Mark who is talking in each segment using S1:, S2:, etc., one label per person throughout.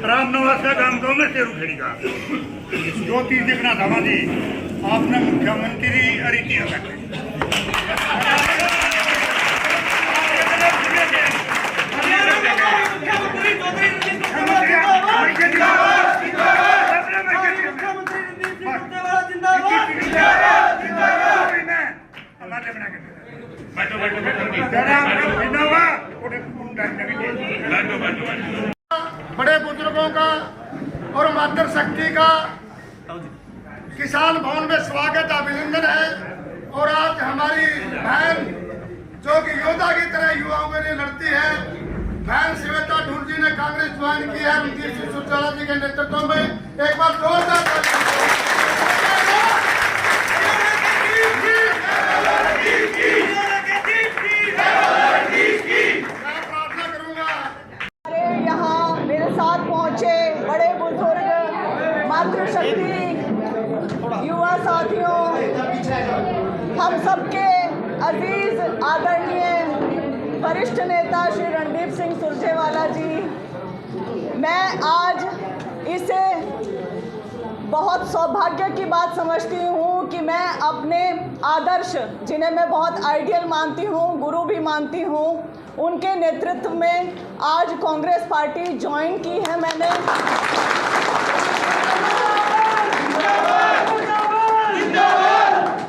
S1: रामनवास का काम दो में शेरू खेड़ी का जो तीन देखना था जी आपने मुख्यमंत्री अरितिया करते
S2: बड़े बुजुर्गों का और मातृशक्ति का किसान भवन में स्वागत अभिनंदन है। और आज हमारी बहन जो कि योद्धा की तरह युवाओं के लिए लड़ती है, बहन श्वेता ढूल जी ने कांग्रेस ज्वाइन की है रणदीप सिंह सुरजेवाला जी के नेतृत्व में। एक बार जोरदार
S3: पहुंचे बड़े बुजुर्ग, मातृशक्ति, युवा साथियों, हम सबके अजीज आदरणीय वरिष्ठ नेता श्री रणदीप सिंह सुरजेवाला जी, मैं आज इसे बहुत सौभाग्य की बात समझती हूँ कि मैं अपने आदर्श, जिन्हें मैं बहुत आइडियल मानती हूँ, गुरु भी मानती हूँ, उनके नेतृत्व में आज कांग्रेस पार्टी ज्वाइन की है मैंने।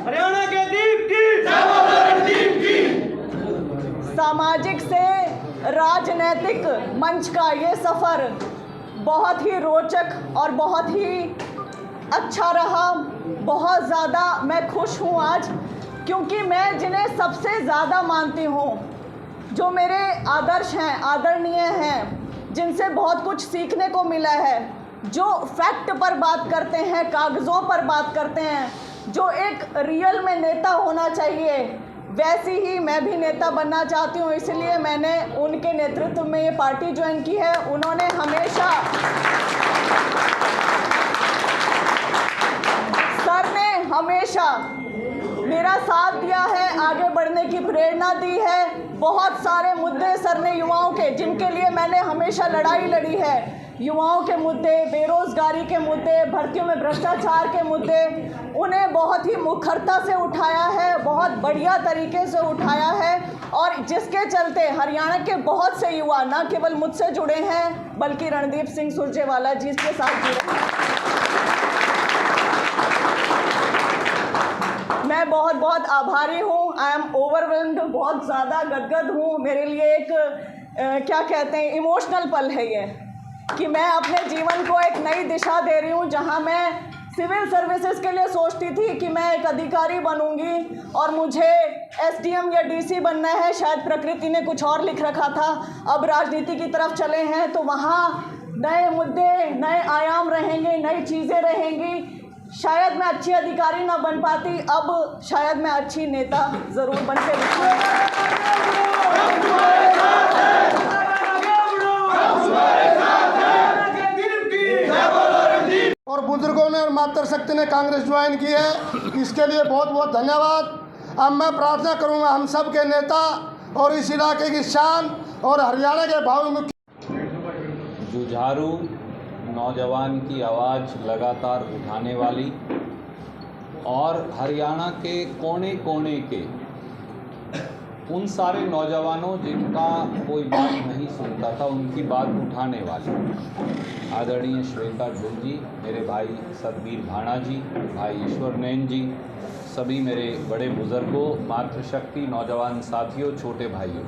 S4: हरियाणा के दीप की
S3: सामाजिक से राजनीतिक मंच का ये सफर बहुत ही रोचक और बहुत ही अच्छा रहा। बहुत ज़्यादा मैं खुश हूँ आज, क्योंकि मैं जिन्हें सबसे ज़्यादा मानती हूँ, जो मेरे आदर्श हैं, आदरणीय हैं, जिनसे बहुत कुछ सीखने को मिला है, जो फैक्ट पर बात करते हैं, कागज़ों पर बात करते हैं, जो एक रियल में नेता होना चाहिए, वैसी ही मैं भी नेता बनना चाहती हूँ। इसलिए मैंने उनके नेतृत्व में ये पार्टी ज्वाइन की है। उन्होंने हमेशा, सर ने हमेशा मेरा साथ दिया है, आगे बढ़ने की प्रेरणा दी है। बहुत सारे मुद्दे सर ने युवाओं के, जिनके लिए मैंने हमेशा लड़ाई लड़ी है, युवाओं के मुद्दे, बेरोजगारी के मुद्दे, भर्तियों में भ्रष्टाचार के मुद्दे, उन्हें बहुत ही मुखरता से उठाया है, बहुत बढ़िया तरीके से उठाया है। और जिसके चलते हरियाणा के बहुत से युवा न केवल मुझसे जुड़े हैं, बल्कि रणदीप सिंह सुरजेवाला जी के साथ जुड़े हैं। मैं बहुत बहुत आभारी हूँ। आई एम ओवरवेल्म्ड, बहुत ज़्यादा गदगद हूँ। मेरे लिए एक क्या कहते हैं, इमोशनल पल है ये, कि मैं अपने जीवन को एक नई दिशा दे रही हूँ। जहाँ मैं सिविल सर्विसेज के लिए सोचती थी कि मैं एक अधिकारी बनूंगी और मुझे एसडीएम या डीसी बनना है, शायद प्रकृति ने कुछ और लिख रखा था। अब राजनीति की तरफ चले हैं तो वहाँ नए मुद्दे, नए आयाम रहेंगे, नई चीज़ें रहेंगी। शायद मैं अच्छी अधिकारी ना बन पाती, अब शायद मैं अच्छी नेता ज़रूर बन के
S2: और बुजुर्गों ने और मातृशक्ति ने कांग्रेस ज्वाइन की है, इसके लिए बहुत बहुत धन्यवाद। अब मैं प्रार्थना करूंगा हम सब के नेता और इस इलाके की शान और हरियाणा के भावी मुख्य
S5: जुझारू नौजवान की आवाज़ लगातार उठाने वाली और हरियाणा के कोने कोने के उन सारे नौजवानों जिनका कोई बात नहीं सुनता था, उनकी बात उठाने वाली आदरणीय श्वेता ढूल जी, मेरे भाई सतबीर भाणा जी, भाई ईश्वर नैन जी, सभी मेरे बड़े बुजुर्गों, मातृशक्ति, नौजवान साथियों, छोटे भाइयों,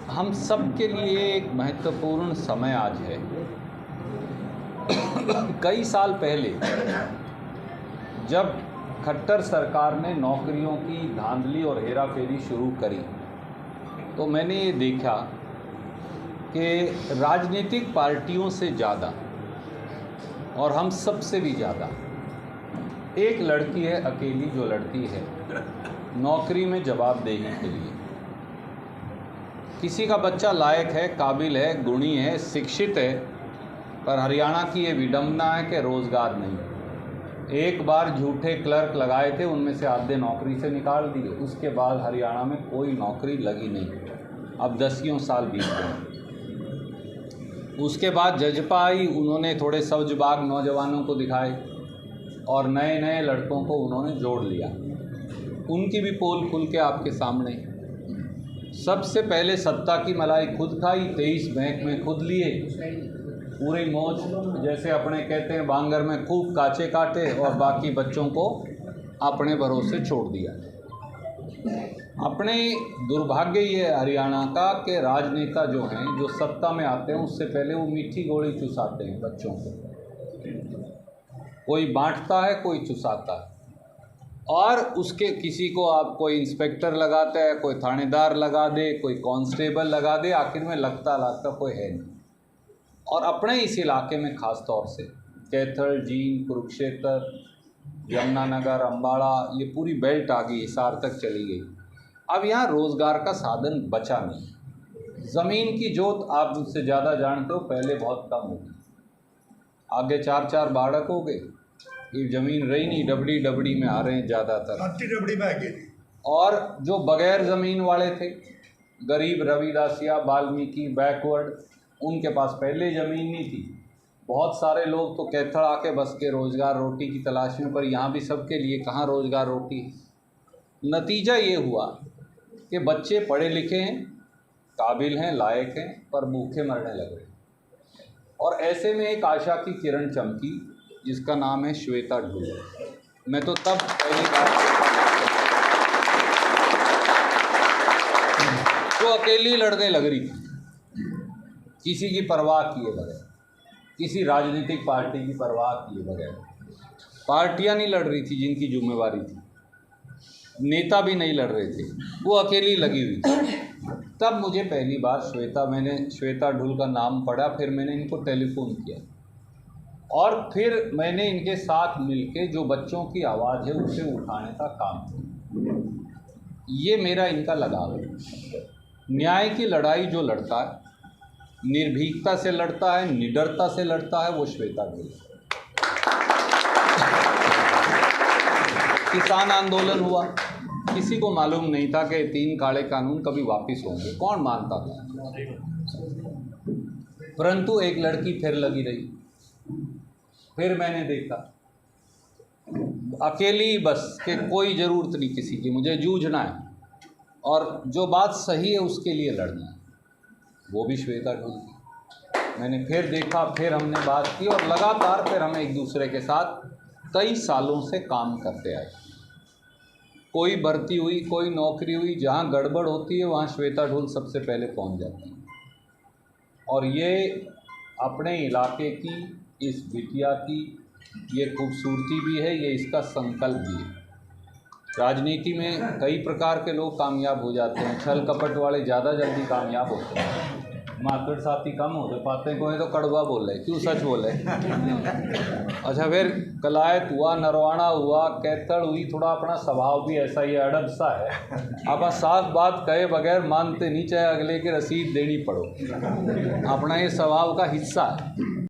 S5: हम सब के लिए एक महत्वपूर्ण समय आज है। कई साल पहले जब खट्टर सरकार ने नौकरियों की धांधली और हेराफेरी शुरू करी, तो मैंने ये देखा कि राजनीतिक पार्टियों से ज़्यादा और हम सब से भी ज़्यादा एक लड़की है अकेली, जो लड़ती है नौकरी में जवाबदेही के लिए। किसी का बच्चा लायक है, काबिल है, गुणी है, शिक्षित है, पर हरियाणा की ये विडंबना है कि रोज़गार नहीं। एक बार झूठे क्लर्क लगाए थे, उनमें से आधे नौकरी से निकाल दिए, उसके बाद हरियाणा में कोई नौकरी लगी नहीं। अब 10 साल बीत गए। उसके बाद जजपा आई, उन्होंने थोड़े सब्जबाग नौजवानों को दिखाए और नए नए लड़कों को उन्होंने जोड़ लिया। उनकी भी पोल खुल के आपके सामने। सबसे पहले सत्ता की मलाई खुद खाई, 23 बैंक में खुद लिए, पूरी मौज, जैसे अपने कहते हैं बांगर में खूब काचे काटे और बाकी बच्चों को अपने भरोसे छोड़ दिया। अपने दुर्भाग्य ये हरियाणा का कि राजनेता जो हैं, जो सत्ता में आते हैं उससे पहले वो मीठी गोली चुसाते हैं बच्चों को। कोई बांटता है, कोई चुसाता है, और उसके किसी को आप कोई इंस्पेक्टर लगाता है, कोई थानेदार लगा दे, कोई कांस्टेबल लगा दे, आखिर में लगता कोई है नहीं। और अपने इस इलाके में ख़ास तौर से कैथल, जींद, कुरुक्षेत्र, यमुनानगर, अम्बाड़ा, ये पूरी बेल्ट आ गई, हिसार तक चली गई। अब यहाँ रोज़गार का साधन बचा नहीं। ज़मीन की जोत आप मुझसे ज़्यादा जानते हो, पहले बहुत कम होगी। आगे 4-4 बाड़क हो गए, ये ज़मीन रही नहीं, डबड़ी में आ रहे हैं ज़्यादातर।
S2: डबड़ी में आगे।
S5: और जो बगैर ज़मीन वाले थे, गरीब रविदासिया, वाल्मीकि, बैकवर्ड, उनके पास पहले ज़मीन नहीं थी। बहुत सारे लोग तो कैथल आके बस के रोज़गार रोटी की तलाश में, पर यहाँ भी सबके लिए कहाँ रोज़गार रोटी है। नतीजा ये हुआ कि बच्चे पढ़े लिखे हैं, काबिल हैं, लायक हैं, पर भूखे मरने लगे। और ऐसे में एक आशा की किरण चमकी, जिसका नाम है श्वेता ढुल। मैं तो तब पहली बार तो अकेली लड़ने लग रही थी, किसी की परवाह किए बगैर, किसी राजनीतिक पार्टी की परवाह किए बगैर। पार्टियां नहीं लड़ रही थी जिनकी जिम्मेवारी थी, नेता भी नहीं लड़ रहे थे, वो अकेली लगी हुई थी। तब मुझे पहली बार मैंने श्वेता ढुल का नाम पढ़ा, फिर मैंने इनको टेलीफोन किया और फिर मैंने इनके साथ मिलके जो बच्चों की आवाज़ है उसे उठाने का काम किया। ये मेरा इनका लगाव है। न्याय की लड़ाई जो लड़ता है, निर्भीकता से लड़ता है, निडरता से लड़ता है, वो श्वेता ढुल। किसान आंदोलन हुआ, किसी को मालूम नहीं था कि 3 काले कानून कभी वापस होंगे, कौन मानता था। परंतु एक लड़की फिर लगी रही। फिर मैंने देखा अकेली बस कि कोई ज़रूरत नहीं किसी की, मुझे जूझना है और जो बात सही है उसके लिए लड़ना है, वो भी श्वेता ढुल थी। मैंने फिर देखा, फिर हमने बात की और लगातार फिर हम एक दूसरे के साथ कई सालों से काम करते आए। कोई भर्ती हुई, कोई नौकरी हुई, जहाँ गड़बड़ होती है वहाँ श्वेता ढुल सबसे पहले पहुँच जाती है। और ये अपने इलाके की, इस बिटिया की ये खूबसूरती भी है, ये इसका संकल्प भी है। राजनीति में कई प्रकार के लोग कामयाब हो जाते हैं, छल कपट वाले ज़्यादा जल्दी कामयाब होते हैं, मातड़ साथी कम होते पाते हैं। कोई तो कड़वा बोल रहे, क्यों सच बोले। अच्छा, फिर कलायत हुआ, नरवाना हुआ, कैथल हुई, थोड़ा अपना स्वभाव भी ऐसा ही अड़ब सा है। आप साफ बात कहे बगैर मानते नहीं, चाहे अगले की रसीद देनी पड़ो, अपना ये स्वभाव का हिस्सा है।